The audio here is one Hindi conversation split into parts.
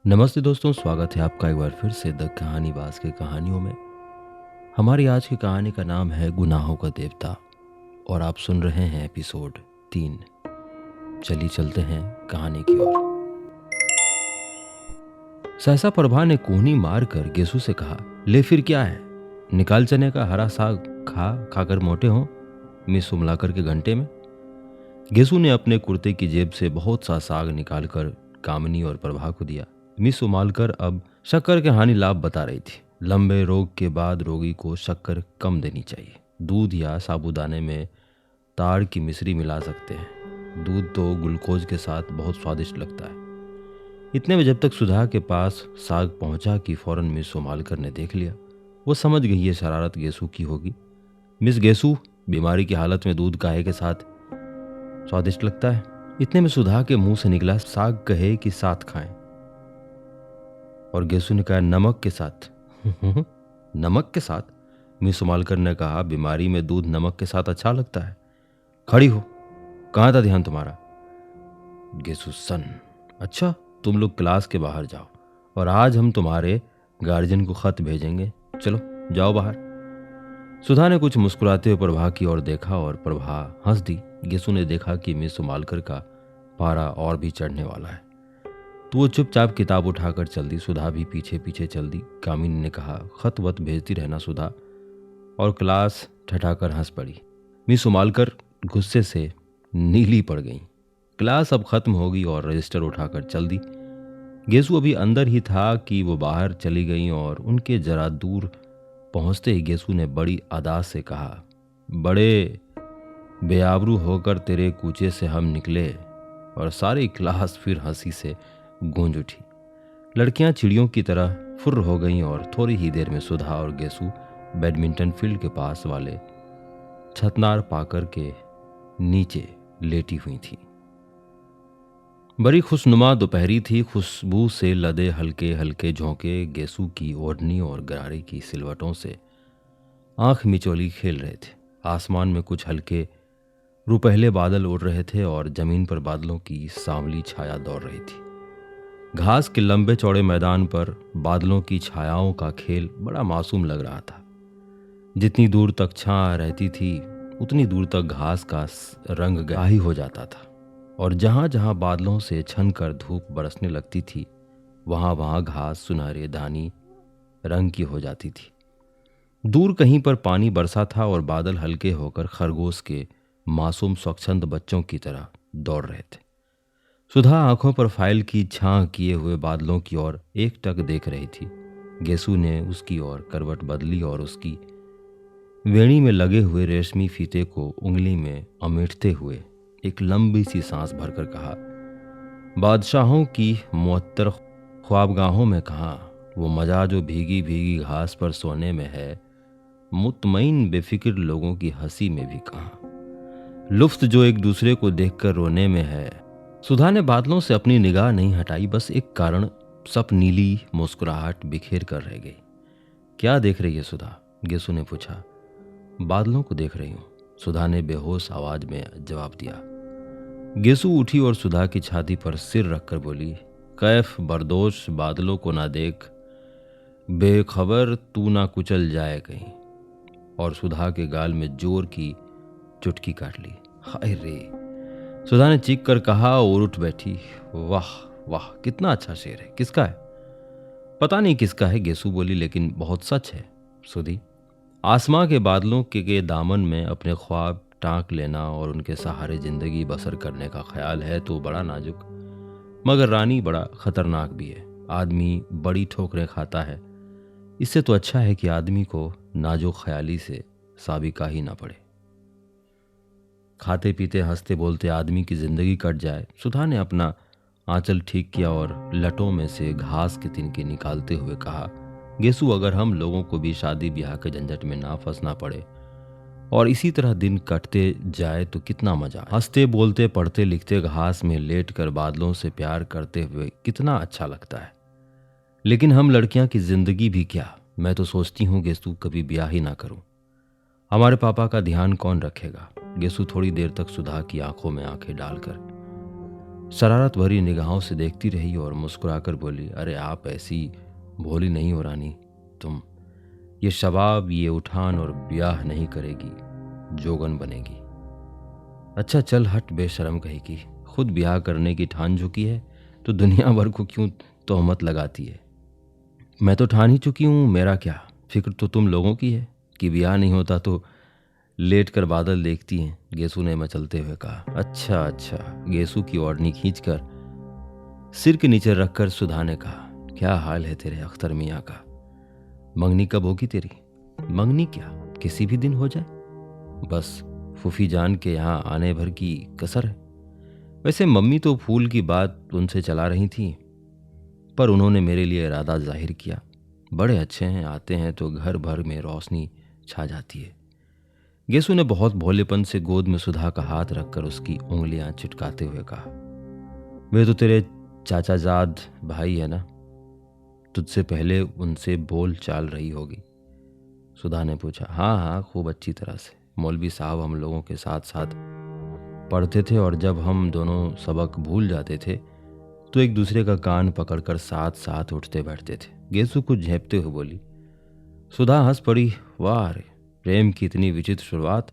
नमस्ते दोस्तों, स्वागत है आपका एक बार फिर से द कहानीबाज के कहानियों में। हमारी आज की कहानी का नाम है गुनाहों का देवता और आप सुन रहे हैं एपिसोड 3। चलिए चलते हैं कहानी की ओर। सहसा प्रभा ने कोहनी मार कर गेसू से कहा, ले फिर क्या है, निकाल चने का हरा साग खा खाकर मोटे हो मिस उमलाकर के घंटे में। गेसू ने अपने कुर्ते की जेब से बहुत सा साग निकालकर कामिनी और प्रभा को दिया। मिस उमालकर अब शक्कर के हानि लाभ बता रही थी। लंबे रोग के बाद रोगी को शक्कर कम देनी चाहिए। दूध या साबूदाने में ताड़ की मिश्री मिला सकते हैं। दूध तो ग्लूकोज के साथ बहुत स्वादिष्ट लगता है। इतने में जब तक सुधा के पास साग पहुंचा कि फौरन मिस उमालकर ने देख लिया। वो समझ गई ये शरारत गेसू की होगी। मिस गेसू, बीमारी की हालत में दूध काहे के साथ स्वादिष्ट लगता है। इतने में सुधा के मुंह से निकला, साग कहे कि साथ खाएं। और गेसू ने कहा, नमक के साथ। नमक के साथ? मिस उमालकर ने कहा, बीमारी में दूध नमक के साथ अच्छा लगता है। खड़ी हो, कहाँ था ध्यान तुम्हारा? गेसू सन, अच्छा तुम लोग क्लास के बाहर जाओ और आज हम तुम्हारे गार्जियन को खत भेजेंगे। चलो जाओ बाहर। सुधा ने कुछ मुस्कुराते हुए प्रभा की ओर देखा और प्रभा हंस दी। गेसू ने देखा कि मिस उमालकर का पारा और भी चढ़ने वाला है तो वो चुपचाप किताब उठाकर चल दी। सुधा भी पीछे पीछे चल दी। कामिनी ने कहा, खत वत भेजती रहना सुधा, और क्लास ठठाकर हंस पड़ी। मिस उमालकर गुस्से से नीली पड़ गई। क्लास अब खत्म होगी और रजिस्टर उठाकर चल दी। गेसू अभी अंदर ही था कि वो बाहर चली गई और उनके जरा दूर पहुंचते ही गेसू ने बड़ी अदास से कहा, बड़े बेआबरू होकर तेरे कूचे से हम निकले। और सारी क्लास फिर हंसी से गूंज उठी। लड़कियां चिड़ियों की तरह फुर्र हो गईं और थोड़ी ही देर में सुधा और गेसू बैडमिंटन फील्ड के पास वाले छतनार पाकर के नीचे लेटी हुई थी। बड़ी खुशनुमा दोपहरी थी। खुशबू से लदे हल्के हल्के झोंके गेसू की ओढ़नी और गरारे की सिलवटों से आंख मिचोली खेल रहे थे। आसमान में कुछ हल्के रुपहले बादल उड़ रहे थे और जमीन पर बादलों की सांवली छाया दौड़ रही थी। घास के लंबे चौड़े मैदान पर बादलों की छायाओं का खेल बड़ा मासूम लग रहा था। जितनी दूर तक छां रहती थी उतनी दूर तक घास का रंग गाढ़ा हो जाता था और जहां जहां बादलों से छनकर धूप बरसने लगती थी वहां वहां घास सुनहरे धानी रंग की हो जाती थी। दूर कहीं पर पानी बरसा था और बादल हल्के होकर खरगोश के मासूम स्वच्छंद बच्चों की तरह दौड़ रहे थे। सुधा आंखों पर फाइल की छां किए हुए बादलों की ओर एकटक देख रही थी। गेसू ने उसकी ओर करवट बदली और उसकी वेणी में लगे हुए रेशमी फीते को उंगली में अमेठते हुए एक लंबी सी सांस भरकर कहा, बादशाहों की मुअत्तर ख्वाबगाहों में कहाँ वो मजा जो भीगी भीगी घास पर सोने में है, मुतमईन बेफिक्र लोगों की हंसी में भी कहाँ लुफ्त जो एक दूसरे को देखकर रोने में है। सुधा ने बादलों से अपनी निगाह नहीं हटाई, बस एक कारण सब नीली मुस्कुराहट बिखेर कर रह गई। क्या देख रही है सुधा? गेसू ने पूछा। बादलों को देख रही हूँ, सुधा ने बेहोश आवाज में जवाब दिया। गेसू उठी और सुधा की छाती पर सिर रखकर बोली, कैफ बरदोश बादलों को ना देख, बेखबर तू ना कुचल जाए कहीं। और सुधा के गाल में जोर की चुटकी काट ली। हाय रे, सुधा ने चीख कर कहा और उठ बैठी। वाह वाह, कितना अच्छा शेर है। किसका है? पता नहीं किसका है, गेसू बोली, लेकिन बहुत सच है। सुधी, आसमां के बादलों के दामन में अपने ख्वाब टांक लेना और उनके सहारे जिंदगी बसर करने का ख्याल है तो बड़ा नाजुक, मगर रानी बड़ा खतरनाक भी है। आदमी बड़ी ठोकरें खाता है, इससे तो अच्छा है कि आदमी को नाजुक ख्याली से साबिका ही ना पड़े। खाते पीते हंसते बोलते आदमी की जिंदगी कट जाए। सुधा ने अपना आंचल ठीक किया और लटों में से घास के तिनके निकालते हुए कहा, गेसू, अगर हम लोगों को भी शादी ब्याह के झंझट में ना फंसना पड़े और इसी तरह दिन कटते जाए तो कितना मजा। हंसते बोलते पढ़ते लिखते घास में लेट कर बादलों से प्यार करते हुए कितना अच्छा लगता है। लेकिन हम लड़कियां की जिंदगी भी क्या, मैं तो सोचती हूँ गेसू कभी ब्याह ही ना करूं। हमारे पापा का ध्यान कौन रखेगा? गेसू थोड़ी देर तक सुधा की आंखों में आंखें डालकर शरारत भरी निगाहों से देखती रही और मुस्कुराकर बोली, अरे आप ऐसी भोली नहीं हो रानी, तुम ये शबाब, ये उठान और ब्याह नहीं करेगी, जोगन बनेगी। अच्छा चल हट बेशरम कहेगी, खुद ब्याह करने की ठान चुकी है तो दुनिया भर को क्यों तोहमत लगाती है। मैं तो ठान ही चुकी हूँ, मेरा क्या, फिक्र तो तुम लोगों की है कि ब्याह नहीं होता तो लेट कर बादल देखती हैं, गेसू ने मचलते हुए कहा। अच्छा अच्छा, गेसू की ओढ़नी खींचकर सिर के नीचे रखकर सुधा ने कहा, क्या हाल है तेरे अख्तर मियाँ का, मंगनी कब होगी तेरी। मंगनी क्या, किसी भी दिन हो जाए, बस फूफी जान के यहाँ आने भर की कसर है। वैसे मम्मी तो फूल की बात उनसे चला रही थी, पर उन्होंने मेरे लिए इरादा जाहिर किया। बड़े अच्छे हैं, आते हैं तो घर भर में रोशनी छा जाती है। गेसू ने बहुत भोलेपन से गोद में सुधा का हाथ रखकर उसकी उंगलियां चिटकाते हुए कहा, वे तो तेरे चाचाजाद भाई है ना, तुझसे पहले उनसे बोल चाल रही होगी। सुधा ने पूछा। हाँ हाँ, खूब अच्छी तरह से। मौलवी साहब हम लोगों के साथ साथ पढ़ते थे और जब हम दोनों सबक भूल जाते थे तो एक दूसरे का कान पकड़कर साथ साथ उठते बैठते थे। गेसू कुछ झेपते हुए बोली। सुधा हंस पड़ी। वाह रे, प्रेम की इतनी विचित्र शुरुआत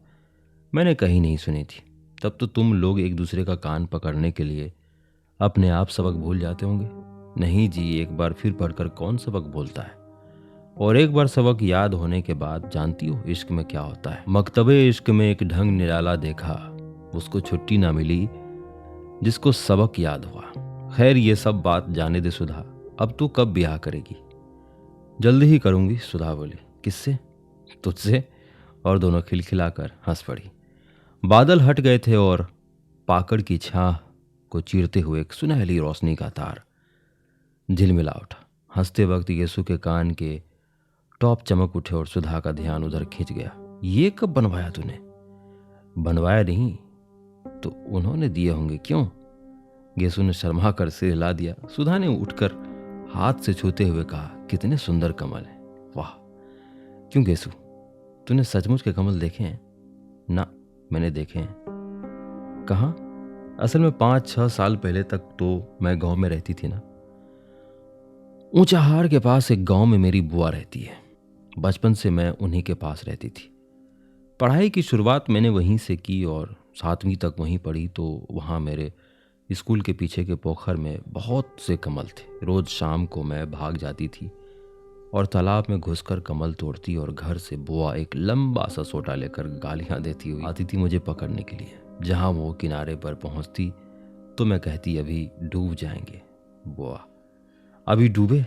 मैंने कहीं नहीं सुनी थी। तब तो तुम लोग एक दूसरे का कान पकड़ने के लिए अपने आप सबक भूल जाते होंगे। नहीं जी, एक बार फिर पढ़कर कौन सबक भूलता है, और एक बार सबक याद होने के बाद जानती हो इश्क में क्या होता है। मकतबे इश्क में एक ढंग निराला देखा, उसको छुट्टी ना मिली जिसको सबक याद हुआ। खैर ये सब बात जाने दे सुधा, अब तू कब ब्याह करेगी। जल्दी ही करूंगी, सुधा बोली। किससे, तुझसे। और दोनों खिलखिलाकर हंस पड़ी। बादल हट गए थे और पाकड़ की छाह को चीरते हुए एक सुनहली रोशनी का तार झिलमिला उठा। हंसते वक्त यीशु के कान के टॉप चमक उठे और सुधा का ध्यान उधर खिंच गया। ये कब बनवाया तूने। बनवाया नहीं तो उन्होंने दिए होंगे। क्यों। गेसू ने शर्मा कर सिर हिला दिया। सुधा ने उठकर हाथ से छूते हुए कहा, कितने सुंदर कमल हैं। वाह। क्यों गेसू, तूने सचमुच के कमल देखे हैं। ना, मैंने देखे हैं। कहाँ। असल में 5-6 साल पहले तक तो मैं गांव में रहती थी ना। ऊंचाहार के पास एक गांव में मेरी बुआ रहती है। बचपन से मैं उन्हीं के पास रहती थी। पढ़ाई की शुरुआत मैंने वहीं से की और 7वीं तक वहीं पढ़ी। तो वहाँ मेरे स्कूल के पीछे के पोखर में बहुत से कमल थे। रोज शाम को मैं भाग जाती थी और तालाब में घुसकर कमल तोड़ती और घर से बुआ एक लंबा सा सोटा लेकर गालियां देती हुई आती थी मुझे पकड़ने के लिए। जहां वो किनारे पर पहुंचती तो मैं कहती, अभी डूब जाएंगे। बुआ, अभी डूबे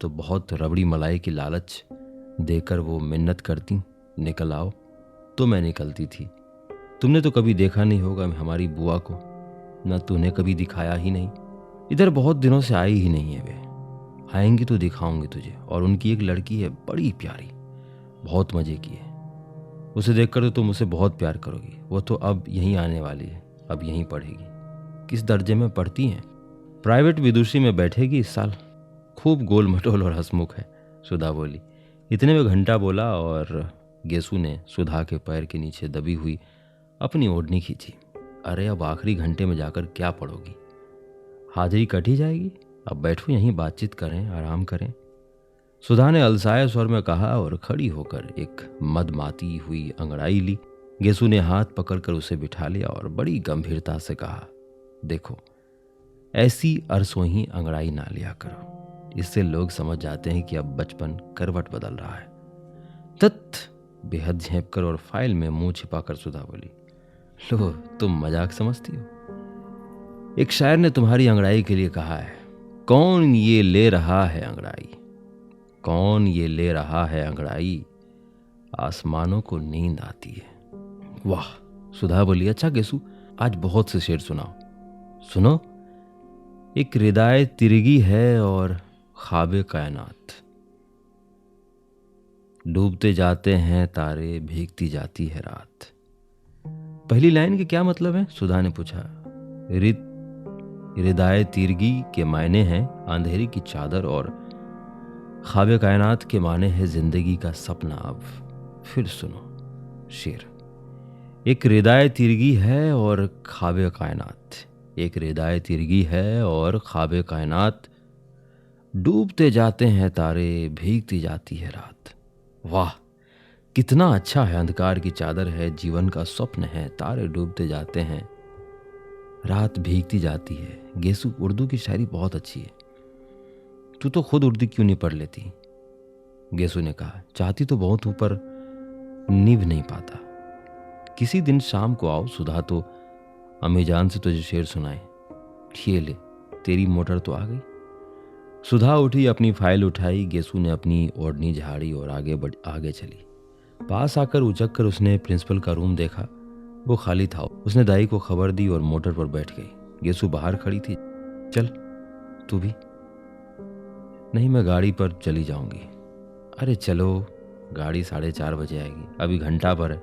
तो बहुत रबड़ी मलाई की लालच देकर वो मिन्नत करती, निकल आओ। तो मैं निकलती थी। तुमने तो कभी देखा नहीं होगा हमारी बुआ को, न तूने कभी दिखाया ही नहीं। इधर बहुत दिनों से आई ही नहीं है वे। आएंगी तो दिखाऊंगी तुझे। और उनकी एक लड़की है, बड़ी प्यारी, बहुत मजे की है। उसे देखकर तो तुम उसे बहुत प्यार करोगी। वो तो अब यहीं आने वाली है, अब यहीं पढ़ेगी। किस दर्जे में पढ़ती हैं। प्राइवेट विदुषी में बैठेगी इस साल। खूब गोल मटोल और हंसमुख है, सुधा बोली। इतने में घंटा बोला और गेसू ने सुधा के पैर के नीचे दबी हुई अपनी ओढ़नी खींची। अरे अब आखिरी घंटे में जाकर क्या पढ़ोगी, हाजिरी कट ही जाएगी। अब बैठो यहीं, बातचीत करें, आराम करें, सुधा ने अलसाए स्वर में कहा और खड़ी होकर एक मदमाती हुई अंगड़ाई ली। गेसू ने हाथ पकड़कर उसे बिठा लिया और बड़ी गंभीरता से कहा, देखो ऐसी अरसोही अंगड़ाई ना लिया करो, इससे लोग समझ जाते हैं कि अब बचपन करवट बदल रहा है। तत् बेहद झेप कर और फाइल में मुंह छिपाकर सुधा बोली, लो तुम मजाक समझती हो। एक शायर ने तुम्हारी अंगड़ाई के लिए कहा है, कौन ये ले रहा है अंगड़ाई, कौन ये ले रहा है अंगड़ाई, आसमानों को नींद आती है। वाह, सुधा बोली। अच्छा गेसू, आज बहुत से शेर सुनाओ। सुनो। एक रिदाए तिरगी है और ख्वाबे कायनात, डूबते जाते हैं तारे, भीगती जाती है रात। पहली लाइन के क्या मतलब है, सुधा ने पूछा। रिदाए तिरगी के मायने हैं अंधेरी की चादर और ख्वाबे कायनात के माने है जिंदगी का सपना। अब फिर सुनो शेर। एक रिदाए तिरगी है और ख्वाबे कायनात, एक रेदाए तिरगी है और ख्वाबे कायनात, डूबते जाते हैं तारे, भीगती जाती है रात। वाह, कितना अच्छा है। अंधकार की चादर है, जीवन का स्वप्न है, तारे डूबते जाते हैं, रात भीगती जाती है। गेसु, उर्दू की शायरी बहुत अच्छी है, तू तो खुद उर्दू क्यों नहीं पढ़ लेती? गेसु ने कहा, चाहती तो बहुत हूं पर निभ नहीं पाता। किसी दिन शाम को आओ, सुधा तो अम्मी जान से तुझे शेर सुनाए। ये ले, तेरी मोटर तो आ गई। सुधा उठी, अपनी फाइल उठाई। गेसु ने अपनी ओढ़नी झाड़ी और आगे चली। पास आकर उचक कर उसने प्रिंसिपल का रूम देखा। वो खाली था। उसने दाई को खबर दी और मोटर पर बैठ गई। गेसु बाहर खड़ी थी। चल तू भी। नहीं, मैं गाड़ी पर चली जाऊंगी। अरे चलो, गाड़ी 4:30 बजे आएगी, अभी घंटा पर है।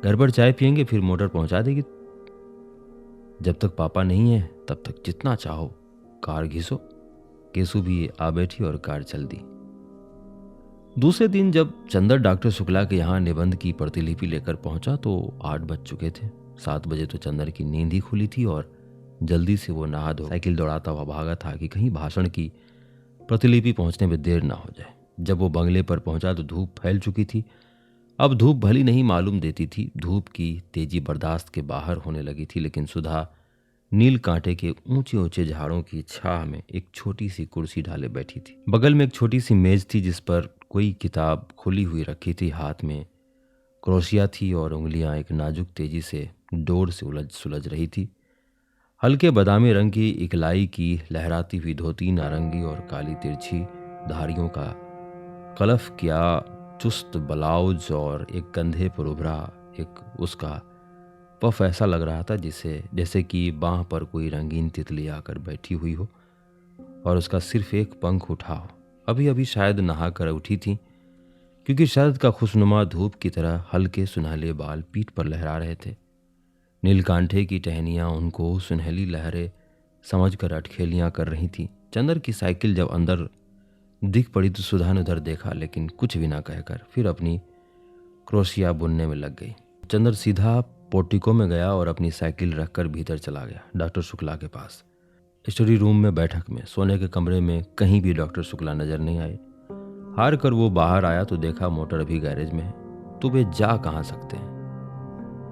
घर पर चाय पियेंगे, फिर मोटर पहुंचा देगी। जब तक पापा नहीं है तब तक जितना चाहो कार घिसो। गेसु भी आ बैठी और कार चल दी। दूसरे दिन जब चंदर डॉक्टर शुक्ला के यहाँ निबंध की प्रतिलिपि लेकर पहुंचा तो 8 बज चुके थे। 7 बजे तो चंदर की नींद ही खुली थी और जल्दी से वो नहा धो साइकिल दौड़ाता हुआ भागा था कि कहीं भाषण की प्रतिलिपि पहुंचने में देर ना हो जाए। जब वो बंगले पर पहुंचा तो धूप फैल चुकी थी। अब धूप भली नहीं मालूम देती थी। धूप की तेजी बर्दाश्त के बाहर होने लगी थी, लेकिन सुधा नील कांटे के ऊंचे ऊंचे झाड़ों की छाह में एक छोटी सी कुर्सी डाले बैठी थी। बगल में एक छोटी सी मेज थी जिस पर कोई किताब खुली हुई रखी थी। हाथ में क्रोशिया थी और उंगलियां एक नाजुक तेजी से डोर से उलझ सुलझ रही थी। हल्के बादामी रंग की इकलाई की लहराती हुई धोती, नारंगी और काली तिरछी धारियों का कलफ किया चुस्त ब्लाउज और एक कंधे पर उभरा एक उसका पफ ऐसा लग रहा था जैसे कि बाह पर कोई रंगीन तितली आकर बैठी हुई हो और उसका सिर्फ एक पंख उठा हो। अभी अभी शायद नहा कर उठी थी, क्योंकि शरद का खुशनुमा धूप की तरह हल्के सुनहले बाल पीठ पर लहरा रहे थे। नीलकांठे की टहनियाँ उनको सुनहली लहरें समझकर अटखेलियाँ कर रही थी। चंदर की साइकिल जब अंदर दिख पड़ी तो सुधा ने उधर देखा, लेकिन कुछ भी ना कहकर फिर अपनी क्रोशिया बुनने में लग गई। चंदर सीधा पोर्टिको में गया और अपनी साइकिल रखकर भीतर चला गया, डॉक्टर शुक्ला के पास। स्टडी रूम में, बैठक में, सोने के कमरे में कहीं भी डॉक्टर शुक्ला नजर नहीं आए। हार कर वो बाहर आया तो देखा मोटर अभी गैरेज में है। तो वे जा कहाँ सकते हैं?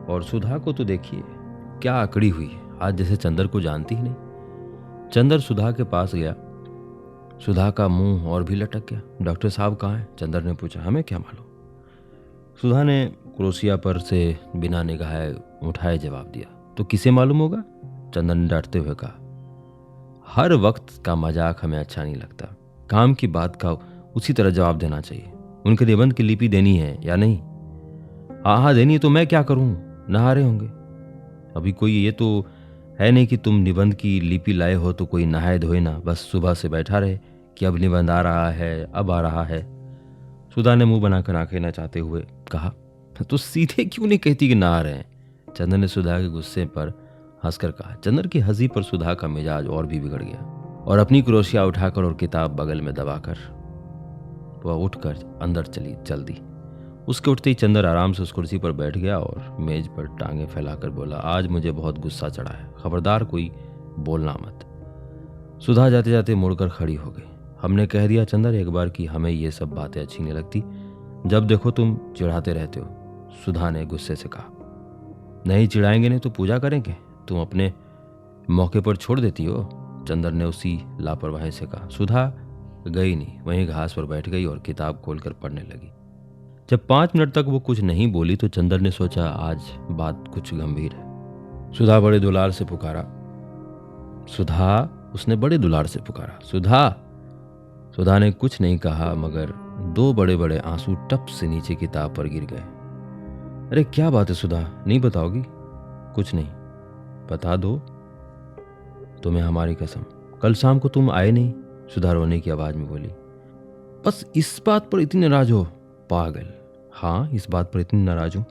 और सुधा को तो देखिए, क्या अकड़ी हुई है, आज जैसे चंदर को जानती ही नहीं। चंदर सुधा के पास गया। सुधा का मुंह और भी लटक गया। डॉक्टर साहब कहाँ हैं? चंदर ने पूछा। हमें क्या मालूम? सुधा ने क्रोशिया पर से बिना निगाह उठाए जवाब दिया। तो किसे मालूम होगा? चंदर ने डांटते हुए कहा। हर वक्त का मजाक हमें अच्छा नहीं लगता। काम की बात का उसी तरह जवाब देना चाहिए। उनके निबंध की लिपि देनी है या नहीं? हाँ देनी है। तो मैं क्या करूं? नहा रहे होंगे। अभी कोई ये तो है नहीं कि तुम निबंध की लिपि लाए हो तो कोई नहाए धोए ना, बस सुबह से बैठा रहे कि अब निबंध आ रहा है, अब आ रहा है। सुधा ने मुंह बनाकर आंखें नचाते हुए कहा। तो सीधे क्यों नहीं कहती कि नहा रहे हैं? चंदर ने सुधा के गुस्से पर हंसकर कहा। चंदर की हंसी पर सुधा का मिजाज और भी बिगड़ गया और अपनी क्रोशिया उठाकर और किताब बगल में दबाकर वह उठकर अंदर चल दी। उसके उठते ही चंदर आराम से उस कुर्सी पर बैठ गया और मेज पर टांगें फैलाकर बोला, आज मुझे बहुत गुस्सा चढ़ा है, खबरदार कोई बोलना मत। सुधा जाते जाते मुड़कर खड़ी हो गई। हमने कह दिया चंदर एक बार कि हमें ये सब बातें अच्छी नहीं लगती, जब देखो तुम चिढ़ाते रहते हो। सुधा ने गुस्से से कहा। नहीं चिढ़ाएंगे नहीं तो पूजा करेंगे, तुम अपने मौके पर छोड़ देती हो। चंदर ने उसी लापरवाही से कहा। सुधा गई नहीं, वहीं घास पर बैठ गई और किताब खोलकर पढ़ने लगी। जब 5 मिनट तक वो कुछ नहीं बोली तो चंदर ने सोचा आज बात कुछ गंभीर है। सुधा बड़े दुलार से पुकारा। सुधा, उसने बड़े दुलार से पुकारा। सुधा। सुधा ने कुछ नहीं कहा मगर 2 बड़े बड़े आंसू टप से नीचे किताब पर गिर गए। अरे क्या बात है सुधा, नहीं बताओगी? कुछ नहीं। बता दो। तुम्हें हमारी कसम। कल शाम को तुम आए नहीं, सुधा रोने की आवाज में बोली। बस इस बात पर इतनी नाराज हो? पागल। हाँ, इस बात पर इतनी नाराज हूं।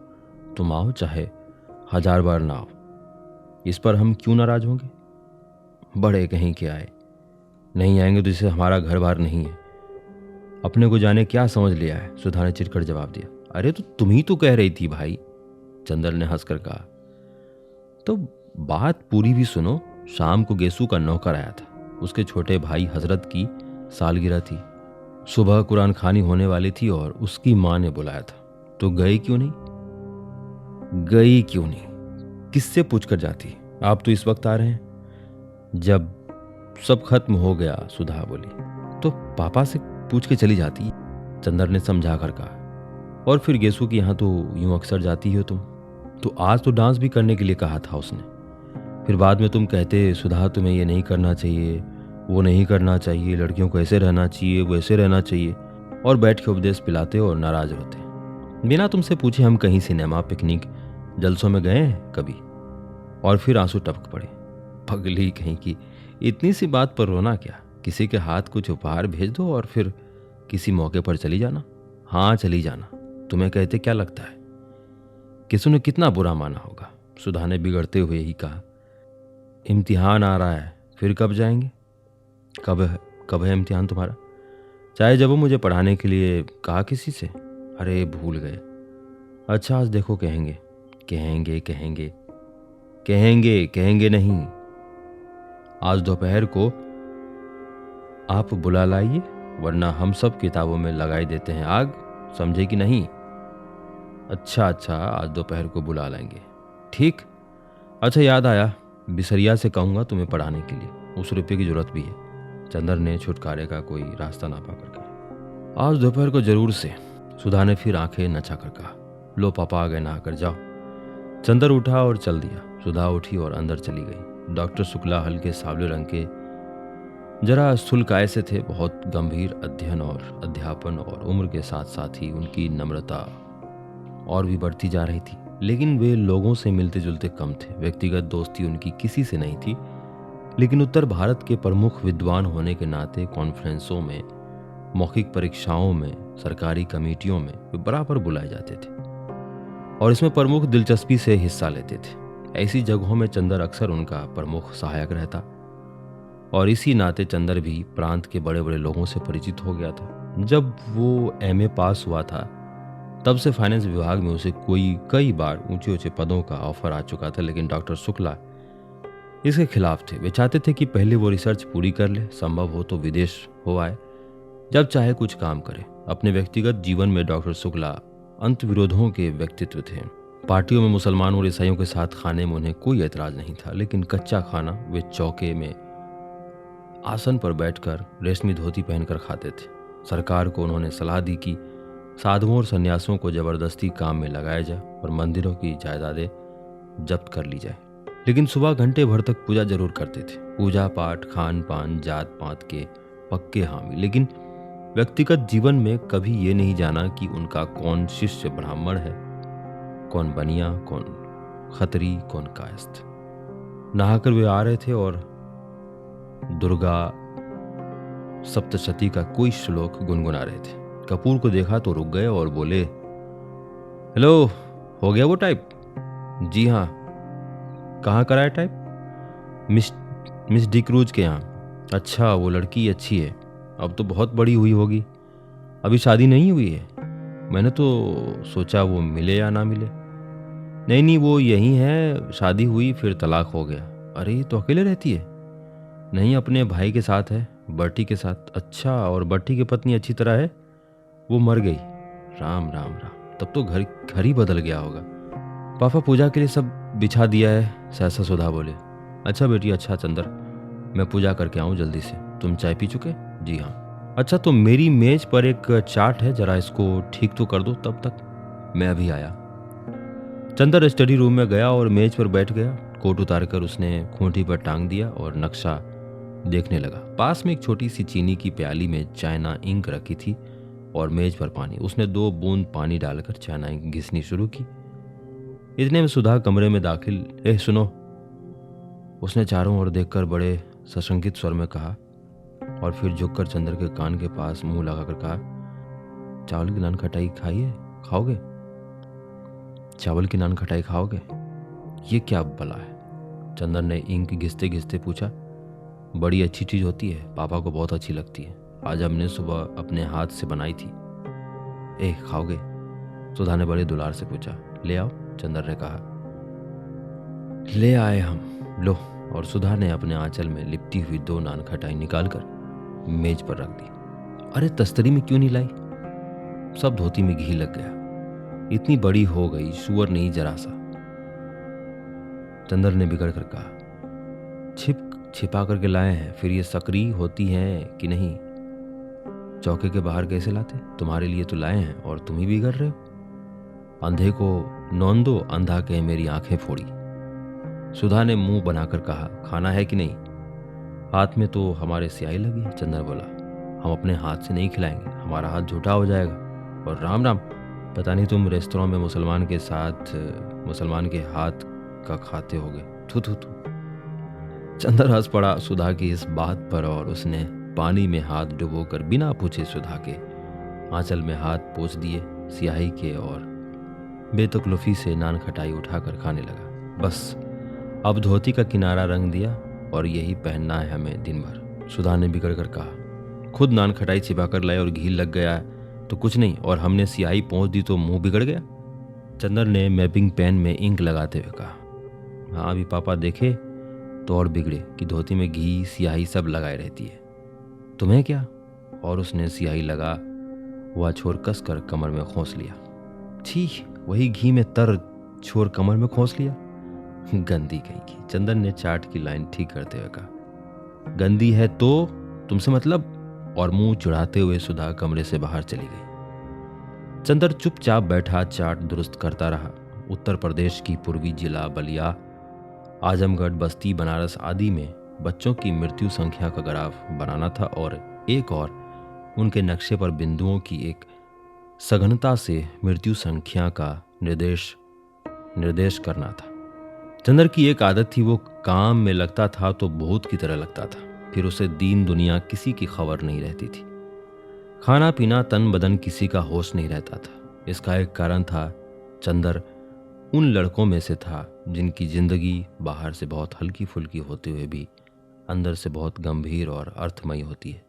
तुम आओ चाहे 1000 बार ना आओ, इस पर हम क्यों नाराज होंगे? बड़े कहीं के आए, नहीं आएंगे तो इसे हमारा घर बार नहीं है। अपने को जाने क्या समझ लिया है, सुधा ने चिढ़कर जवाब दिया। अरे तो तुम ही तो कह रही थी भाई, चंदर ने हंसकर कहा। तो बात पूरी भी सुनो। शाम को गेसू का नौकर आया था। उसके छोटे भाई हजरत की सालगिरह थी। सुबह कुरान खानी होने वाली थी और उसकी माँ ने बुलाया था। तो गई क्यों नहीं? गई क्यों नहीं? किससे पूछ कर जाती? आप तो इस वक्त आ रहे हैं। जब सब खत्म हो गया, सुधा बोली। तो पापा से पूछ के चली जाती, चंदर ने समझा कर कहा। और फिर गेसू की यहाँ तो यूं अक्सर जाती हो तुम। तो आज तो डांस भी करने के लिए कहा था उसने। फिर बाद में तुम कहते सुधा तुम्हें ये नहीं करना चाहिए, वो नहीं करना चाहिए, लड़कियों को ऐसे रहना चाहिए, वैसे रहना चाहिए, और बैठ के उपदेश पिलाते और नाराज होते। बिना तुमसे पूछे हम कहीं सिनेमा, पिकनिक, जलसों में गए हैं कभी? और फिर आंसू टपक पड़े। पगली कहीं की, इतनी सी बात पर रोना क्या? किसी के हाथ कुछ उपहार भेज दो और फिर किसी मौके पर चली जाना। हाँ, चली जाना। तुम्हें कहते क्या लगता है? किसी ने कितना बुरा माना होगा? सुधा ने बिगड़ते हुए ही कहा। इम्तिहान आ रहा है, फिर कब जाएंगे? कब है इम्तिहान तुम्हारा? चाहे जब वो मुझे पढ़ाने के लिए कहा किसी से। अरे भूल गए। अच्छा, आज देखो कहेंगे। कहेंगे कहेंगे कहेंगे कहेंगे नहीं। आज दोपहर को आप बुला लाइए, वरना हम सब किताबों में लगाई देते हैं आग, समझे कि नहीं? अच्छा, आज दोपहर को बुला लाएंगे। ठीक। अच्छा, याद आया, बिसरिया से कहूँगा तुम्हें पढ़ाने के लिए, उस रुपये की जरूरत भी है। चंदर ने छुटकारे का कोई रास्ता ना पाकर कहा। आज दोपहर को जरूर से। सुधा ने फिर आंखें नचा कर कहा। लो पापा आ गए, नहाकर जाओ। चंदर उठा और चल दिया। सुधा उठी और अंदर चली गई। डॉक्टर शुक्ला हल्के सावले रंग के, जरा स्थूलकाय से थे। बहुत गंभीर अध्ययन और अध्यापन और उम्र के साथ साथ ही उनकी नम्रता और भी बढ़ती जा रही थी। लेकिन वे लोगों से मिलते जुलते कम थे। व्यक्तिगत दोस्ती उनकी किसी से नहीं थी, लेकिन उत्तर भारत के प्रमुख विद्वान होने के नाते कॉन्फ्रेंसों में, मौखिक परीक्षाओं में, सरकारी कमेटियों में वे बराबर बुलाए जाते थे और इसमें प्रमुख दिलचस्पी से हिस्सा लेते थे। ऐसी जगहों में चंदर अक्सर उनका प्रमुख सहायक रहता और इसी नाते चंदर भी प्रांत के बड़े बड़े लोगों से परिचित हो गया था। जब वो एमए पास हुआ था तब से फाइनेंस विभाग में उसे कई बार ऊंचे ऊंचे पदों का ऑफर आ चुका था, लेकिन डॉक्टर शुक्ला इसके खिलाफ थे। वे चाहते थे कि पहले वो रिसर्च पूरी कर ले, संभव हो तो विदेश हो आए, जब चाहे कुछ काम करे। अपने व्यक्तिगत जीवन में डॉक्टर शुक्ला अंतविरोधों के व्यक्तित्व थे। पार्टियों में मुसलमानों और ईसाइयों के साथ खाने में उन्हें कोई ऐतराज नहीं था, लेकिन कच्चा खाना वे चौके में आसन पर बैठकर रेशमी धोती पहनकर खाते थे। सरकार को उन्होंने सलाह दी कि साधुओं और सन्यासियों को जबरदस्ती काम में लगाया जाए और मंदिरों की जायदादें जब्त कर ली जाए, लेकिन सुबह घंटे भर तक पूजा जरूर करते थे। पूजा पाठ, खान पान, जात पात के पक्के हामी, लेकिन व्यक्तिगत जीवन में कभी ये नहीं जाना कि उनका कौन शिष्य ब्राह्मण है, कौन बनिया, कौन खत्री, कौन कायस्थ। नहाकर वे आ रहे थे और दुर्गा सप्तशती का कोई श्लोक गुनगुना रहे थे। कपूर को देखा तो रुक गए और बोले, हेलो, हो गया वो टाइप? जी हाँ। कहाँ कराया टाइप? मिस डी क्रूज के यहाँ। अच्छा, वो लड़की अच्छी है, अब तो बहुत बड़ी हुई होगी। अभी शादी नहीं हुई है? मैंने तो सोचा वो मिले या ना मिले। नहीं, वो यही है, शादी हुई फिर तलाक हो गया। अरे, तो अकेले रहती है? नहीं, अपने भाई के साथ है, बर्टी के साथ। अच्छा, और बर्टी की पत्नी अच्छी तरह है? वो मर गई। राम राम राम, तब तो घर ही बदल गया होगा। पापा पूजा के लिए सब बिछा दिया है, सहसा सुधा बोले। अच्छा बेटी, अच्छा चंदर, मैं पूजा करके आऊँ जल्दी से। तुम चाय पी चुके? जी हाँ। अच्छा, तो मेरी मेज पर एक चार्ट है, जरा इसको ठीक तो कर दो, तब तक मैं अभी आया। चंदर स्टडी रूम में गया और मेज पर बैठ गया। कोट उतारकर उसने खूंटी पर टांग दिया और नक्शा देखने लगा। पास में एक छोटी सी चीनी की प्याली में चाइना इंक रखी थी और मेज पर पानी। उसने 2 बूंद पानी डालकर चाइना इंक घिसनी शुरू की। इतने में सुधा कमरे में दाखिल। सुनो, उसने चारों ओर देखकर बड़े सशंकित स्वर में कहा और फिर झुककर चंदर के कान के पास मुंह लगाकर कहा, चावल की नान खटाई खाओगे? चावल की नान खटाई खाओगे? ये क्या भला है? चंदर ने इंक घिसते घिसते पूछा। बड़ी अच्छी चीज होती है, पापा को बहुत अच्छी लगती है। आज हमने सुबह अपने हाथ से बनाई थी। खाओगे? सुधा ने बड़े दुलार से पूछा। ले आओ, चंदर ने कहा। ले आए हम। लो, और सुधा ने अपने आंचल में लिपटी हुई 2 नान खटाई निकालकर मेज पर रख दी। अरे तस्तरी में क्यों नहीं लाई? सब धोती में घी लग गया। इतनी बड़ी हो गई, सुअर नहीं जरा सा। चंदर ने बिगड़ कर कहा, छिपा करके लाए हैं, फिर ये सकरी होती हैं कि नहीं? चौके के बाहर कैसे लाते? तुम्हारे लिए तो लाए हैं और तुम ही बिगड़ रहे हो। अंधे को नौन दो, अंधा कहे मेरी आंखें फोड़ी। सुधा ने मुंह बनाकर कहा, खाना है कि नहीं? हाथ में तो हमारे स्याही लगी है। चंदर बोला, हम अपने हाथ से नहीं खिलाएंगे, हमारा हाथ झूठा हो जाएगा। और राम राम, पता नहीं तुम रेस्तरां में मुसलमान के हाथ का खाते होगे। थू थू थू। चंदर हंस पड़ा सुधा की इस बात पर और उसने पानी में हाथ डुबोकर बिना पूछे सुधा के आंचल में हाथ पोंछ दिए स्याही के और बेतकल्लुफी से नान खटाई उठाकर खाने लगा। बस अब धोती का किनारा रंग दिया और यही पहनना है हमें दिन भर। सुधा ने बिगड़ कर कहा, खुद नान खटाई छिपा कर लाए और घी लग गया तो कुछ नहीं, और हमने स्याही पोंछ दी तो मुंह बिगड़ गया। चंदर ने मैपिंग पेन में इंक लगाते हुए कहा, हाँ अभी पापा देखे तो और बिगड़े कि धोती में घी स्याही सब लगाए रहती है। तुम्हें क्या? और उसने स्याही लगा हुआ छोर कस कर कमर में खोस लिया। छी, वही घी में तर छोर कमर में खोस लिया। गंदी कहीं की। चंदन ने चाट की लाइन ठीक करते हुए कहा, गंदी है तो तुमसे मतलब? और मुंह चढ़ाते हुए सुधा कमरे से बाहर चली गई। चंदर चुपचाप बैठा चाट दुरुस्त करता रहा। उत्तर प्रदेश की पूर्वी जिला बलिया, आजमगढ़, बस्ती, बनारस आदि में बच्चों की मृत्यु संख्या का ग्राफ बनाना था और एक और उनके नक्शे पर बिंदुओं की एक सघनता से मृत्यु संख्या का निर्देश करना था। चंदर की एक आदत थी, वो काम में लगता था तो भूत की तरह लगता था, फिर उसे दीन दुनिया किसी की खबर नहीं रहती थी। खाना पीना तन बदन किसी का होश नहीं रहता था। इसका एक कारण था, चंदर उन लड़कों में से था जिनकी जिंदगी बाहर से बहुत हल्की फुल्की होते हुए भी अंदर से बहुत गंभीर और अर्थमयी होती है,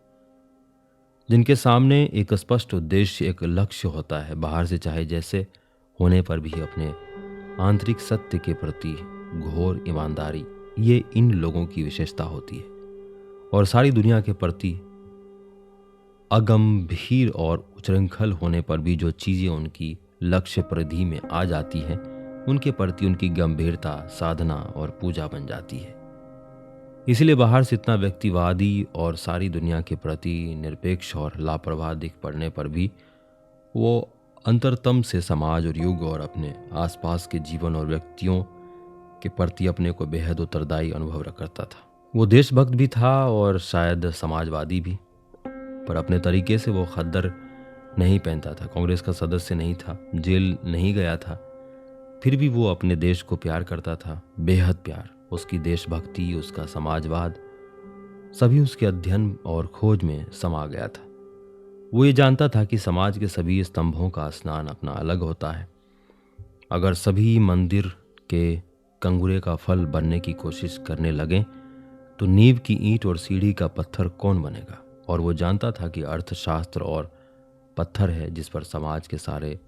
जिनके सामने एक स्पष्ट उद्देश्य, एक लक्ष्य होता है, बाहर से चाहे जैसे होने पर भी अपने आंतरिक सत्य के प्रति घोर ईमानदारी, ये इन लोगों की विशेषता होती है। और सारी दुनिया के प्रति अगंभीर और उच्छृंखल होने पर भी जो चीज़ें उनकी लक्ष्य परिधि में आ जाती हैं, उनके प्रति उनकी गंभीरता साधना और पूजा बन जाती है। इसलिए बाहर से इतना व्यक्तिवादी और सारी दुनिया के प्रति निरपेक्ष और लापरवाह दिख पड़ने पर भी वो अंतरतम से समाज और युग और अपने आसपास के जीवन और व्यक्तियों के प्रति अपने को बेहद उत्तरदायी अनुभव करता था। वो देशभक्त भी था और शायद समाजवादी भी, पर अपने तरीके से वो खद्दर नहीं पहनता था, कांग्रेस का सदस्य नहीं था, जेल नहीं गया था, फिर भी वो अपने देश को प्यार करता था, बेहद प्यार। उसकी देशभक्ति, उसका समाजवाद, सभी उसके अध्ययन और खोज में समा गया था। वो ये जानता था कि समाज के सभी स्तंभों का स्नान अपना अलग होता है। अगर सभी मंदिर के कंगुरे का फल बनने की कोशिश करने लगें तो नींव की ईंट और सीढ़ी का पत्थर कौन बनेगा? और वो जानता था कि अर्थशास्त्र और पत्थर है जिस पर समाज के सारे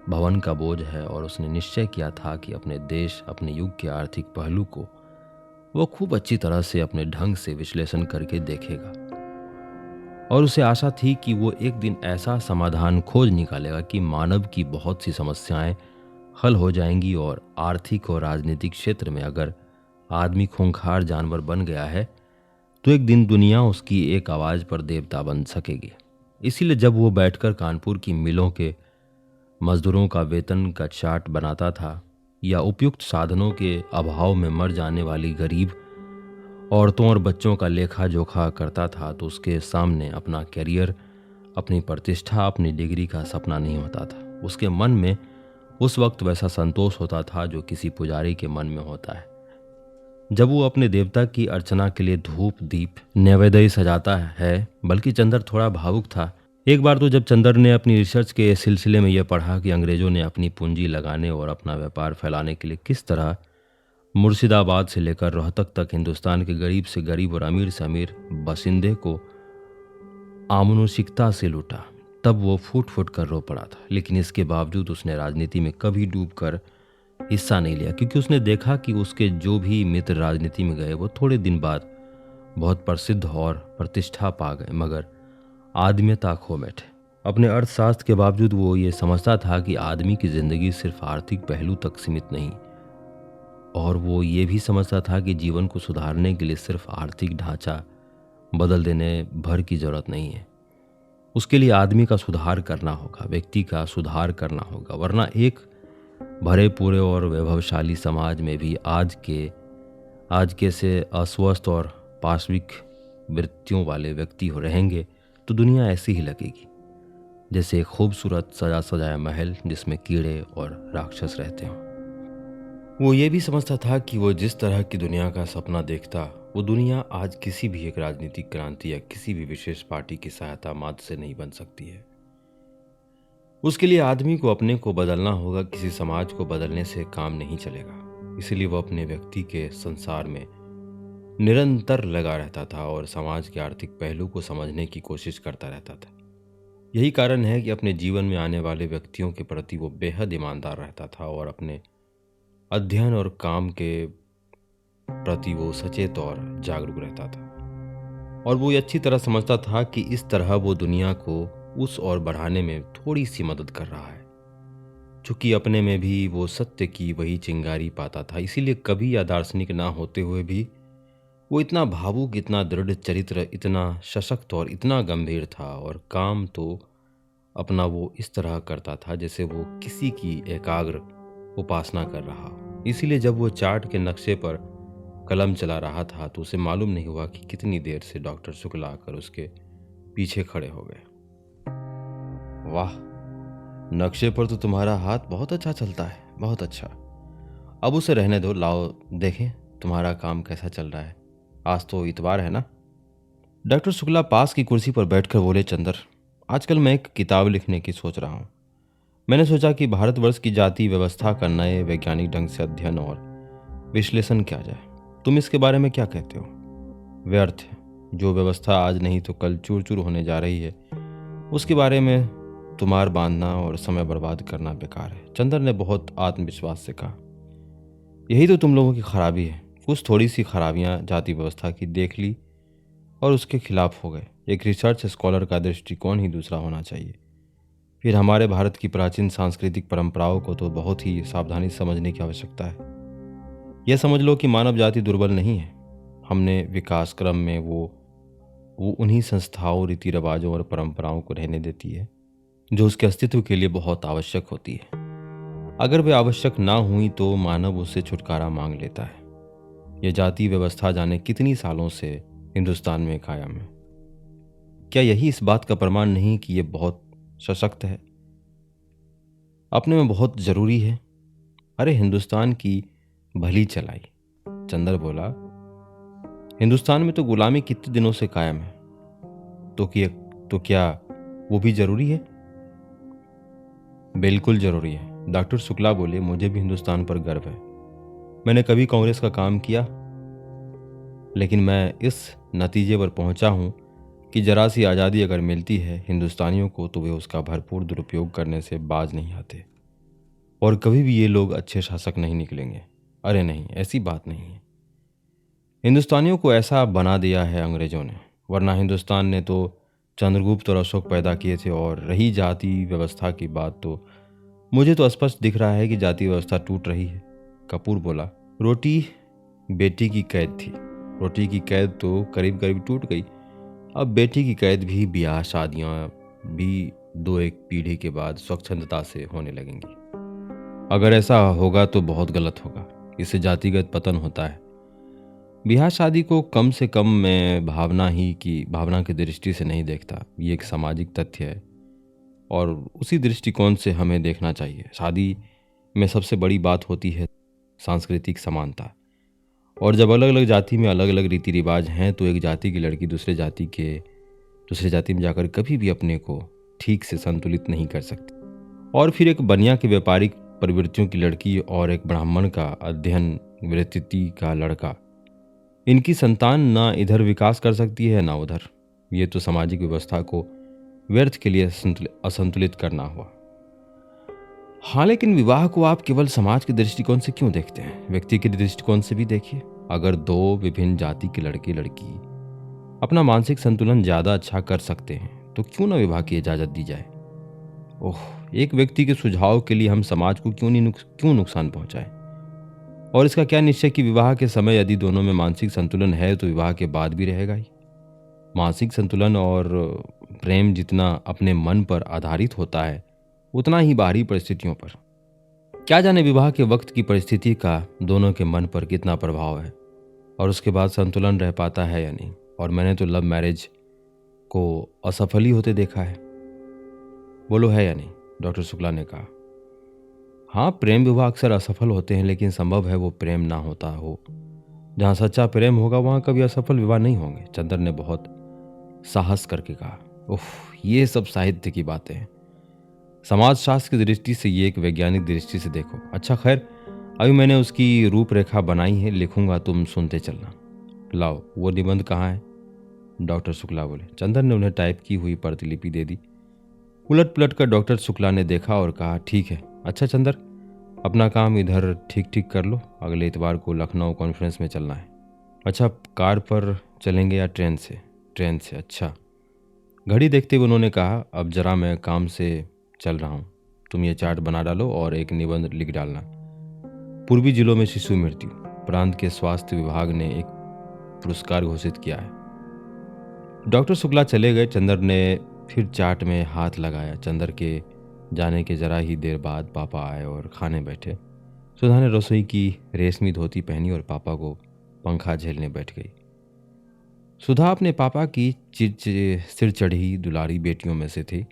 भवन का बोझ है, और उसने निश्चय किया था कि अपने देश, अपने युग के आर्थिक पहलू को वो खूब अच्छी तरह से अपने ढंग से विश्लेषण करके देखेगा। और उसे आशा थी कि वो एक दिन ऐसा समाधान खोज निकालेगा कि मानव की बहुत सी समस्याएं हल हो जाएंगी, और आर्थिक और राजनीतिक क्षेत्र में अगर आदमी खूंखार जानवर बन गया है तो एक दिन दुनिया उसकी एक आवाज़ पर देवता बन सकेगी। इसीलिए जब वो बैठकर कानपुर की मिलों के मजदूरों का वेतन का चार्ट बनाता था या उपयुक्त साधनों के अभाव में मर जाने वाली गरीब औरतों और बच्चों का लेखा जोखा करता था, तो उसके सामने अपना करियर, अपनी प्रतिष्ठा, अपनी डिग्री का सपना नहीं होता था। उसके मन में उस वक्त वैसा संतोष होता था जो किसी पुजारी के मन में होता है जब वो अपने देवता की अर्चना के लिए धूप दीप नैवेद्य सजाता है। बल्कि चंदर थोड़ा भावुक था। एक बार तो जब चंदर ने अपनी रिसर्च के सिलसिले में यह पढ़ा कि अंग्रेज़ों ने अपनी पूंजी लगाने और अपना व्यापार फैलाने के लिए किस तरह मुर्शिदाबाद से लेकर रोहतक तक हिंदुस्तान के गरीब से गरीब और अमीर से अमीर बासिंदे को आमनुषिकता से लूटा, तब वो फूट फूट कर रो पड़ा था। लेकिन इसके बावजूद उसने राजनीति में कभी डूबकर हिस्सा नहीं लिया, क्योंकि उसने देखा कि उसके जो भी मित्र राजनीति में गए वो थोड़े दिन बाद बहुत प्रसिद्ध और प्रतिष्ठा पा गए, मगर आदमियता खो बैठे। अपने अर्थशास्त्र के बावजूद वो ये समझता था कि आदमी की ज़िंदगी सिर्फ आर्थिक पहलू तक सीमित नहीं, और वो ये भी समझता था कि जीवन को सुधारने के लिए सिर्फ आर्थिक ढांचा बदल देने भर की ज़रूरत नहीं है। उसके लिए आदमी का सुधार करना होगा, व्यक्ति का सुधार करना होगा, वरना एक भरे पूरे और वैभवशाली समाज में भी आज के से अस्वस्थ और पाशविक वृत्तियों वाले व्यक्ति हो रहेंगे तो दुनिया ऐसी ही लगेगी जैसे एक खूबसूरत सजा सजाया महल जिसमें कीड़े और राक्षस रहते हों। वो ये भी समझता था कि वो जिस तरह की दुनिया का सपना देखता, वो दुनिया आज किसी भी एक राजनीतिक क्रांति या किसी भी विशेष पार्टी की सहायता मात्र से नहीं बन सकती है। उसके लिए आदमी को अपने को बदलना होगा, किसी समाज को बदलने से काम नहीं चलेगा। इसीलिए वो अपने व्यक्ति के संसार में निरंतर लगा रहता था और समाज के आर्थिक पहलू को समझने की कोशिश करता रहता था। यही कारण है कि अपने जीवन में आने वाले व्यक्तियों के प्रति वो बेहद ईमानदार रहता था और अपने अध्ययन और काम के प्रति वो सचेत और जागरूक रहता था। और वो ये अच्छी तरह समझता था कि इस तरह वो दुनिया को उस ओर बढ़ाने में थोड़ी सी मदद कर रहा है। चूंकि अपने में भी वो सत्य की वही चिंगारी पाता था, इसीलिए कवि या दार्शनिक ना होते हुए भी वो इतना भावुक, इतना दृढ़ चरित्र, इतना सशक्त और इतना गंभीर था। और काम तो अपना वो इस तरह करता था जैसे वो किसी की एकाग्र उपासना कर रहा हो। इसीलिए जब वो चार्ट के नक्शे पर कलम चला रहा था तो उसे मालूम नहीं हुआ कि कितनी देर से डॉक्टर शुक्ला आकर उसके पीछे खड़े हो गए। वाह, नक्शे पर तो तुम्हारा हाथ बहुत अच्छा चलता है, बहुत अच्छा। अब उसे रहने दो, लाओ देखें तुम्हारा काम कैसा चल रहा है। आज तो इतवार है ना। डॉक्टर शुक्ला पास की कुर्सी पर बैठकर बोले, चंदर, आजकल मैं एक किताब लिखने की सोच रहा हूँ। मैंने सोचा कि भारतवर्ष की जाति व्यवस्था का नए वैज्ञानिक ढंग से अध्ययन और विश्लेषण किया जाए। तुम इसके बारे में क्या कहते हो? व्यर्थ है, जो व्यवस्था आज नहीं तो कल चूर चूर होने जा रही है, उसके बारे में तुम्हार बांधना और समय बर्बाद करना बेकार है। चंदर ने बहुत आत्मविश्वास से कहा, यही तो तुम लोगों की खराबी है। कुछ थोड़ी सी खराबियां जाति व्यवस्था की देख ली और उसके खिलाफ हो गए। एक रिसर्च स्कॉलर का दृष्टिकोण ही दूसरा होना चाहिए। फिर हमारे भारत की प्राचीन सांस्कृतिक परंपराओं को तो बहुत ही सावधानी से समझने की आवश्यकता है। यह समझ लो कि मानव जाति दुर्बल नहीं है। हमने विकास क्रम में वो उन्हीं संस्थाओं, रीति रिवाजों और परंपराओं को रहने देती है जो उसके अस्तित्व के लिए बहुत आवश्यक होती है। अगर वे आवश्यक ना हुई तो मानव उससे छुटकारा मांग लेता है। यह जाति व्यवस्था जाने कितनी सालों से हिंदुस्तान में कायम है। क्या यही इस बात का प्रमाण नहीं कि यह बहुत सशक्त है, अपने में बहुत जरूरी है? अरे हिंदुस्तान की भली चलाई। चंदर बोला, हिंदुस्तान में तो गुलामी कितने दिनों से कायम है, तो क्या वो भी जरूरी है? बिल्कुल जरूरी है। डॉक्टर शुक्ला बोले, मुझे भी हिंदुस्तान पर गर्व है। मैंने कभी कांग्रेस का काम किया, लेकिन मैं इस नतीजे पर पहुंचा हूं कि जरा सी आज़ादी अगर मिलती है हिंदुस्तानियों को तो वे उसका भरपूर दुरुपयोग करने से बाज नहीं आते, और कभी भी ये लोग अच्छे शासक नहीं निकलेंगे। अरे नहीं, ऐसी बात नहीं है। हिंदुस्तानियों को ऐसा बना दिया है अंग्रेजों ने, वरना हिंदुस्तान ने तो चंद्रगुप्त और अशोक पैदा किए थे। और रही जाति व्यवस्था की बात, तो मुझे तो स्पष्ट दिख रहा है कि जाति व्यवस्था टूट रही है। कपूर बोला, रोटी बेटी की कैद थी, रोटी की कैद तो करीब करीब टूट गई। अब बेटी की कैद भी ब्याह शादियाँ भी 2-1 पीढ़ी के बाद स्वच्छंदता से होने लगेंगी। अगर ऐसा होगा तो बहुत गलत होगा, इससे जातिगत पतन होता है। ब्याह शादी को कम से कम मैं भावना की दृष्टि से नहीं देखता। ये एक सामाजिक तथ्य है और उसी दृष्टिकोण से हमें देखना चाहिए। शादी में सबसे बड़ी बात होती है सांस्कृतिक समानता, और जब अलग अलग जाति में अलग अलग रीति रिवाज हैं तो एक जाति की लड़की दूसरे जाति में जाकर कभी भी अपने को ठीक से संतुलित नहीं कर सकती। और फिर एक बनिया के व्यापारिक प्रवृत्तियों की लड़की और एक ब्राह्मण का अध्ययन वृत्ति का लड़का, इनकी संतान ना इधर विकास कर सकती है ना उधर। ये तो सामाजिक व्यवस्था को व्यर्थ के लिए असंतुलित करना हुआ। हाँ, लेकिन विवाह को आप केवल समाज के दृष्टिकोण से क्यों देखते हैं? व्यक्ति के दृष्टिकोण से भी देखिए। अगर दो विभिन्न जाति के लड़के लड़की अपना मानसिक संतुलन ज्यादा अच्छा कर सकते हैं तो क्यों ना विवाह की इजाजत दी जाए? ओह, एक व्यक्ति के सुझाव के लिए हम समाज को क्यों नुकसान पहुंचाएं? और इसका क्या निश्चय कि विवाह के समय यदि दोनों में मानसिक संतुलन है तो विवाह के बाद भी रहेगा ही। मानसिक संतुलन और प्रेम जितना अपने मन पर आधारित होता है उतना ही बाहरी परिस्थितियों पर। क्या जाने विवाह के वक्त की परिस्थिति का दोनों के मन पर कितना प्रभाव है और उसके बाद संतुलन रह पाता है या नहीं। और मैंने तो लव मैरिज को असफल ही होते देखा है। बोलो है या नहीं? डॉक्टर शुक्ला ने कहा। हाँ, प्रेम विवाह अक्सर असफल होते हैं, लेकिन संभव है वो प्रेम ना होता हो। जहाँ सच्चा प्रेम होगा वहाँ कभी असफल विवाह नहीं होंगे। चंदर ने बहुत साहस करके कहा। उफ, ये सब साहित्य की बातें हैं। समाजशास्त्र की दृष्टि से ये एक वैज्ञानिक दृष्टि से देखो। अच्छा खैर, अभी मैंने उसकी रूपरेखा बनाई है, लिखूंगा, तुम सुनते चलना। लाओ, वो निबंध कहाँ है? डॉक्टर शुक्ला बोले। चंदर ने उन्हें टाइप की हुई प्रतिलिपि दे दी। उलट पुलट कर डॉक्टर शुक्ला ने देखा और कहा, ठीक है। अच्छा चंदर, अपना काम इधर ठीक ठीक कर लो, अगले इतवार को लखनऊ कॉन्फ्रेंस में चलना है। अच्छा, कार पर चलेंगे या ट्रेन से? ट्रेन से। अच्छा। घड़ी देखते हुए उन्होंने कहा, अब जरा मैं काम से चल रहा हूँ, तुम ये चार्ट बना डालो और एक निबंध लिख डालना। पूर्वी जिलों में शिशु मृत्यु, प्रांत के स्वास्थ्य विभाग ने एक पुरस्कार घोषित किया है। डॉक्टर शुक्ला चले गए। चंदर ने फिर चार्ट में हाथ लगाया। चंदर के जाने के जरा ही देर बाद पापा आए और खाने बैठे। सुधा ने रसोई की रेशमी धोती पहनी और पापा को पंखा झेलने बैठ गई। सुधा अपने पापा की सिर चढ़ी दुलारी बेटियों में से थी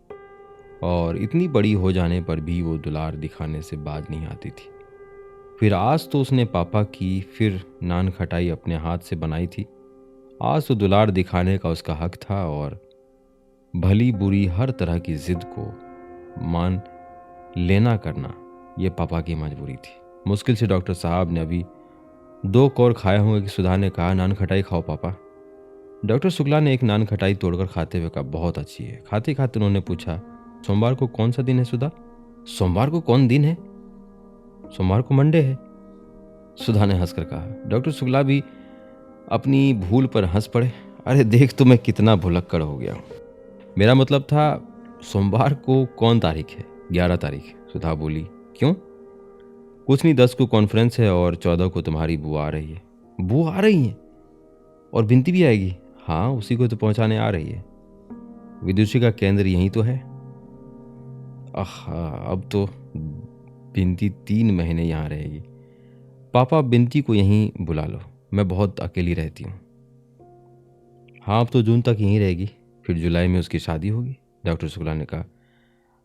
और इतनी बड़ी हो जाने पर भी वो दुलार दिखाने से बाज नहीं आती थी। फिर आज तो उसने पापा की फिर नान खटाई अपने हाथ से बनाई थी। आज तो दुलार दिखाने का उसका हक था और भली बुरी हर तरह की जिद को मान लेना करना ये पापा की मजबूरी थी। मुश्किल से डॉक्टर साहब ने अभी 2 कौर खाए होंगे कि सुधा ने कहा, नान खटाई खाओ पापा। डॉक्टर शुक्ला ने एक नान खटाई तोड़कर खाते हुए कहा, बहुत अच्छी है। खाते खाते उन्होंने पूछा, सोमवार को कौन सा दिन है सुधा? सोमवार को कौन दिन है? सोमवार को मंडे है, सुधा ने हंसकर कहा। डॉक्टर शुक्ला भी अपनी भूल पर हंस पड़े। अरे देख तो मैं कितना भुलक्कड़ हो गया हूँ। मेरा मतलब था सोमवार को कौन तारीख है? 11 तारीख। सुधा बोली। क्यों? कुछ नहीं, 10 को कॉन्फ्रेंस है और 14 को तुम्हारी बुआ आ रही है। बुआ आ रही है? और बिनती भी आएगी? हाँ, उसी को तो पहुंचाने आ रही है। विदुषी का केंद्र यही तो है। अब तो बिनती 3 महीने यहाँ रहेगी। पापा, बिनती को यहीं बुला लो, मैं बहुत अकेली रहती हूँ। हाँ, अब तो जून तक यहीं रहेगी, फिर जुलाई में उसकी शादी होगी, डॉक्टर शुक्ला ने कहा।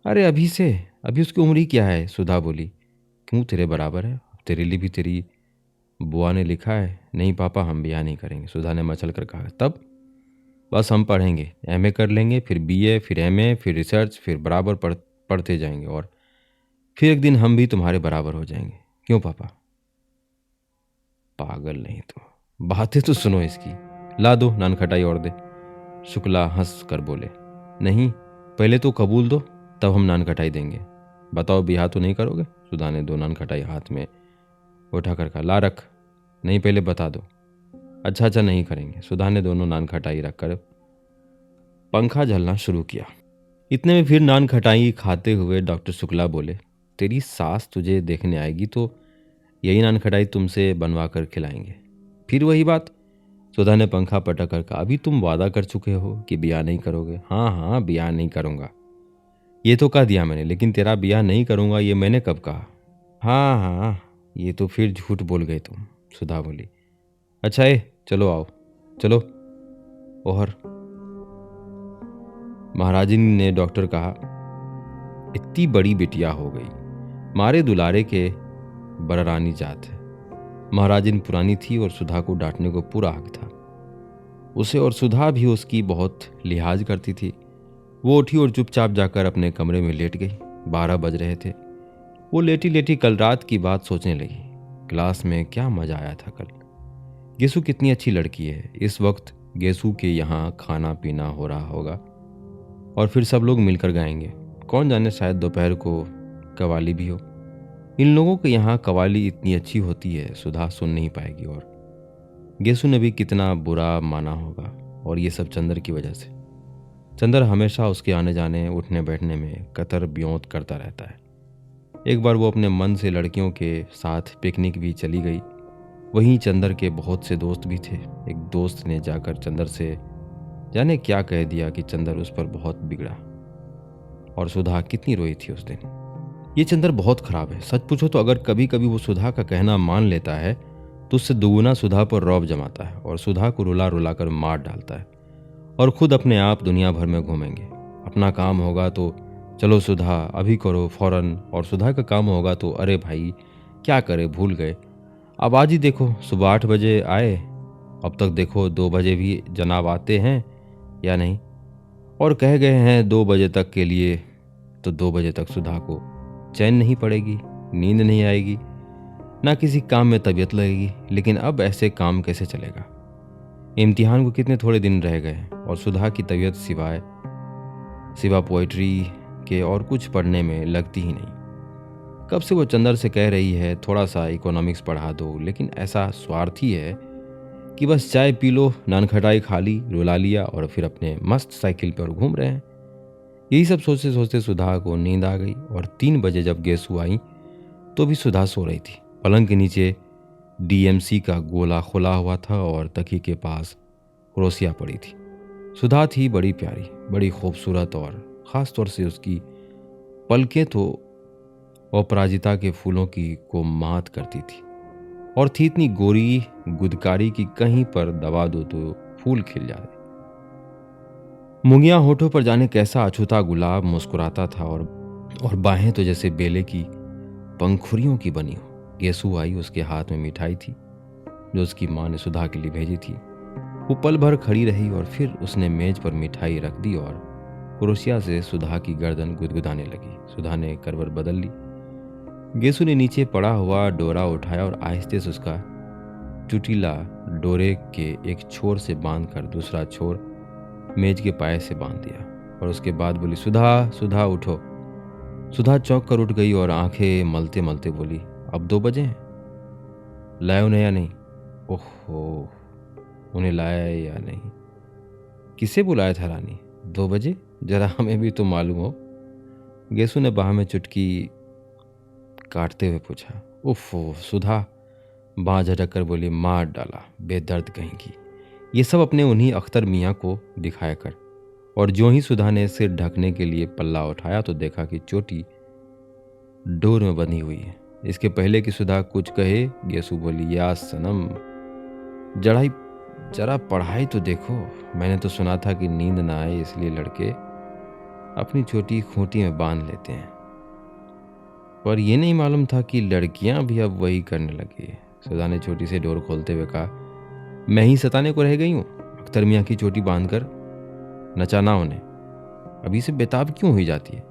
अरे अभी से? अभी उसकी उम्र ही क्या है? सुधा बोली। क्यों, तेरे बराबर है, तेरे लिए भी तेरी बुआ ने लिखा है। नहीं पापा, हम ब्याह नहीं करेंगे, सुधा ने मचल कर कहा। तब? बस हम पढ़ेंगे, एमए कर लेंगे, फिर बीए, फिर एमए, फिर रिसर्च, फिर बराबर पढ़ते जाएंगे और फिर एक दिन हम भी तुम्हारे बराबर हो जाएंगे। क्यों पापा? पागल नहीं तो, बातें तो सुनो इसकी। ला दो नान खटाई और दे। शुक्ला हंस कर बोले। नहीं, पहले तो कबूल दो, तब हम नान खटाई देंगे। बताओ, ब्याह तो नहीं करोगे? सुधा ने 2 नान खटाई हाथ में उठाकर कहा। ला रख। नहीं, पहले बता दो। अच्छा, नहीं करेंगे। सुधा ने दोनों नान खटाई रखकर पंखा झलना शुरू किया। इतने में फिर नान खटाई खाते हुए डॉक्टर शुक्ला बोले, तेरी सास तुझे देखने आएगी तो यही नान खटाई तुमसे बनवा कर खिलाएंगे। फिर वही बात? सुधा ने पंखा पटक कर कहा। अभी तुम वादा कर चुके हो कि ब्याह नहीं करोगे। हाँ, ब्याह नहीं करूँगा, ये तो कह दिया मैंने, लेकिन तेरा ब्याह नहीं करूँगा ये मैंने कब कहा? हाँ, ये तो फिर झूठ बोल गए तुम, सुधा बोली। अच्छा चलो आओ, चलो। और महाराजिन ने डॉक्टर कहा, इतनी बड़ी बिटिया हो गई, मारे दुलारे के बररानी जात है। महाराजिन पुरानी थी और सुधा को डांटने को पूरा हक था। उसे और सुधा भी उसकी बहुत लिहाज करती थी। वो उठी और चुपचाप जाकर अपने कमरे में लेट गई। 12 बज रहे थे। वो लेटी लेटी कल रात की बात सोचने लगी। क्लास में क्या मजा आया था कल। गेसु कितनी अच्छी लड़की है। इस वक्त गेसु के यहाँ खाना पीना हो रहा होगा और फिर सब लोग मिलकर गाएंगे। कौन जाने, शायद दोपहर को कवाली भी हो। इन लोगों के यहाँ कवाली इतनी अच्छी होती है, सुधा सुन नहीं पाएगी। और गेसु ने भी कितना बुरा माना होगा, और ये सब चंदर की वजह से। चंदर हमेशा उसके आने जाने उठने बैठने में कतर ब्योंत करता रहता है। एक बार वो अपने मन से लड़कियों के साथ पिकनिक भी चली गई। वहीं चंदर के बहुत से दोस्त भी थे। एक दोस्त ने जाकर चंदर से जाने क्या कह दिया कि चंदर उस पर बहुत बिगड़ा, और सुधा कितनी रोई थी उस दिन। ये चंदर बहुत खराब है। सच पूछो तो अगर कभी कभी वो सुधा का कहना मान लेता है तो उससे दुगुना सुधा पर रौब जमाता है और सुधा को रुला रुला कर मार डालता है, और खुद अपने आप दुनिया भर में घूमेंगे। अपना काम होगा तो चलो सुधा अभी करो फौरन, और सुधा का काम होगा तो अरे भाई क्या करे भूल गए, अब आज ही देखो सुबह 8 बजे आए, अब तक देखो 2 बजे भी जनाब आते हैं या नहीं, और कह गए हैं 2 बजे तक के लिए, तो 2 बजे तक सुधा को चैन नहीं पड़ेगी, नींद नहीं आएगी, ना किसी काम में तबीयत लगेगी। लेकिन अब ऐसे काम कैसे चलेगा? इम्तिहान को कितने थोड़े दिन रह गए और सुधा की तबीयत सिवा पोइट्री के और कुछ पढ़ने में लगती ही नहीं। कब से वो चंदर से कह रही है थोड़ा सा इकोनॉमिक्स पढ़ा दो, लेकिन ऐसा स्वार्थी है कि बस चाय पी लो, नान खटाई खा ली, रुला लिया और फिर अपने मस्त साइकिल पर घूम रहे हैं। यही सब सोचते सोचते सुधा को नींद आ गई, और 3 बजे जब गेसु आई तो भी सुधा सो रही थी। पलंग के नीचे DMC का गोला खुला हुआ था और तकिए के पास क्रोसिया पड़ी थी। सुधा थी बड़ी प्यारी, बड़ी खूबसूरत, और ख़ास तौर से उसकी पलकें तो अपराजिता के फूलों की को मात करती थी, और थी इतनी गोरी गुदकारी कि कहीं पर दबा दो तो फूल खिल जाते। मुंगियां होठों पर जाने कैसा अछूता गुलाब मुस्कुराता था, और बाहें तो जैसे बेले की पंखुड़ियों की बनी हो। गेसु आई, उसके हाथ में मिठाई थी जो उसकी माँ ने सुधा के लिए भेजी थी। वो पल भर खड़ी रही और फिर उसने मेज पर मिठाई रख दी और क्रोशिया से सुधा की गर्दन गुदगुदाने लगी। सुधा ने करवट बदल ली। गेसु ने नीचे पड़ा हुआ डोरा उठाया और आहिस्ते से उसका चुटीला डोरे के एक छोर से बांधकर दूसरा छोर मेज के पाए से बांध दिया, और उसके बाद बोली, सुधा सुधा उठो। सुधा चौंक कर उठ गई और आंखें मलते मलते बोली, अब 2 बजे हैं, लाए उन्हें या नहीं? ओहो, उन्हें लाया है या नहीं? किसे बुलाया था रानी? 2 बजे? जरा हमें भी तो मालूम हो। गेसु ने बाह में चुटकी काटते हुए पूछा। उफ़, सुधा बाँ झटक कर बोली, मार डाला बेदर्द कहीं की। ये सब अपने उन्हीं अख्तर मियाँ को दिखाया कर। और जो ही सुधा ने सिर ढकने के लिए पल्ला उठाया तो देखा कि चोटी डोर में बंधी हुई है। इसके पहले कि सुधा कुछ कहे, गेसु बोली, या सनम, जरा पढ़ाई तो देखो। मैंने तो सुना था कि नींद ना आए इसलिए लड़के अपनी छोटी खूंटी में बांध लेते हैं, पर यह नहीं मालूम था कि लड़कियां भी अब वही करने लगी। सुधा ने छोटी से डोर खोलते हुए कहा, मैं ही सताने को रह गई हूँ अख्तर मियाँ की चोटी बांधकर? नचाना उन्हें, अभी से बेताब क्यों हुई जाती है?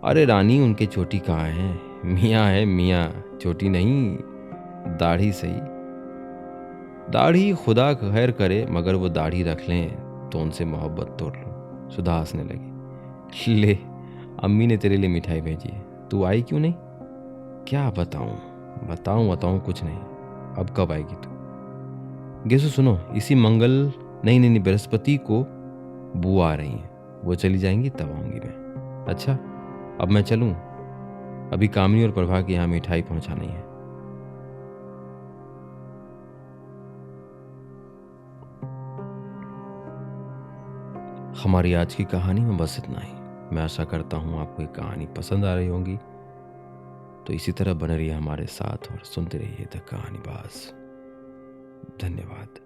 अरे रानी, उनके चोटी कहाँ है? मियाँ है मियाँ, चोटी नहीं, दाढ़ी सही। दाढ़ी खुदा खैर करे, मगर वो दाढ़ी रख लें तो उनसे मोहब्बत तोड़ लो। सुधा हंसने लगी। ले, अम्मी ने तेरे लिए मिठाई भेजी है, तू आई क्यों नहीं? क्या बताऊं कुछ नहीं। अब कब आएगी तू? गेसु सुनो, इसी मंगल नहीं बृहस्पति को बुआ आ रही हैं, वो चली जाएंगी तब आऊंगी मैं। अच्छा, अब मैं चलूं? अभी कामनी और प्रभा के यहाँ मिठाई पहुंचानी है। हमारी आज की कहानी में बस इतना ही। मैं आशा करता हूँ आपको ये कहानी पसंद आ रही होगी, तो इसी तरह बने रहिए हमारे साथ और सुनते रहिए द कहानी बाज। धन्यवाद।